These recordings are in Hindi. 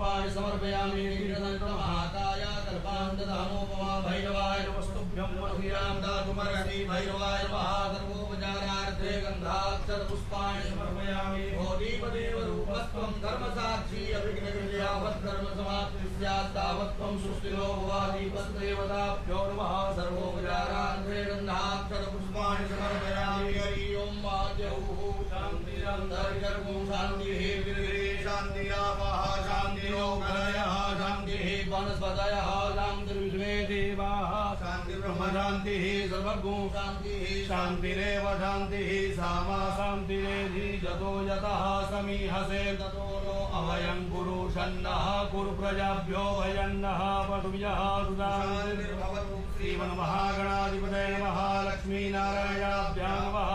पुष्पाणि समर्पयामि महाकाय कल्पान्तधामोपमा भैरवाय वस्तुभ्यं मधुरां दातुमर्हसि भैरवाय महाधर्मोपचारार्थे गन्धाक्षर पुष्पाणि समर्पयामि भोदीपदेव रूपस्त्वं धर्मसाक्षी अभिघ्नकृत्यावत् धर्मसमाप्तिः स्यात् तावत् त्वं सुस्थिरो भवामि तद्देवताभ्यो नमः सर्वोपचारार्थे गन्धाक्षर पुष्पाणि समर्पयामि हरि ओं वाजौः शान्तिरन्तरिर्गर्भो शान्तिः वीर्ये शान्तिरापः शान्तिरो गणयः शान्तिः वनस्पतयः शान्तिर्विश्वे देवाः शान्तिर्ब्रह्म शान्तिः सर्वगो शान्तिः शान्तिरेव शान्तिः सामा शान्तिरेधि जतो यतः समीहसे ततो नो अभयं कुरु षण्णः कुरु प्रजाभ्यो भयन्नः पटुभ्यः सुधान्तिर्भवतु श्रीमन्महागणाधिपतये नमः लक्ष्मीनारायणाभ्यां नमः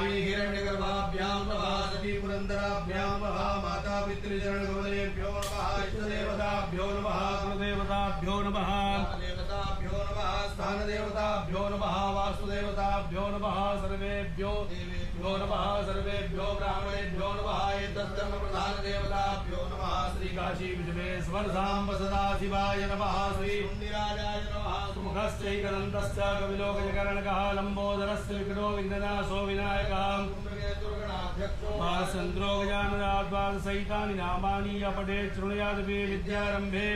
हिरण्यगर्भाभ्यां नमः सती पुरन्दराभ्यां नमः माता पितृचरणगुरुदेभ्यो नमः इष्टदेवताभ्यो नमः गुरुदेवताभ्यो नमः देवताभ्यो नमः स्थानदेवताभ्यो नमः वास्तुदेवताभ्यो नमः सर्वेभ्यो देवेभ्यो नमः सर्वेभ्यो ब्राह्मणेभ्यो नमः एतद्धर्मप्रधानदेवताभ्यो नमः श्रीकाशी विश्वेश्वर साम्ब सदाशिवाय नमः श्रीमुण्डिराजाय नमः सुमुखश्चैकदन्तश्च कविलोकजकर्णकः लम्बोदरस्य विकटो विघ्ननाशो विनायकः चन्द्रो गजाननाद्वादशैतानि नामानि अपठे शृणुयादपि विद्यारम्भे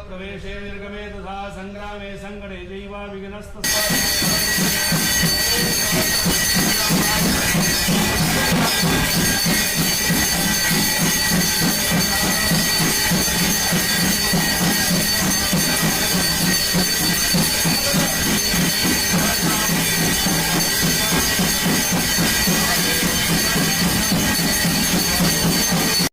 प्रवेशे निर्गमे तथा सङ्ग्रामे सङ्कटे दैव विघ्नस्तस्मात्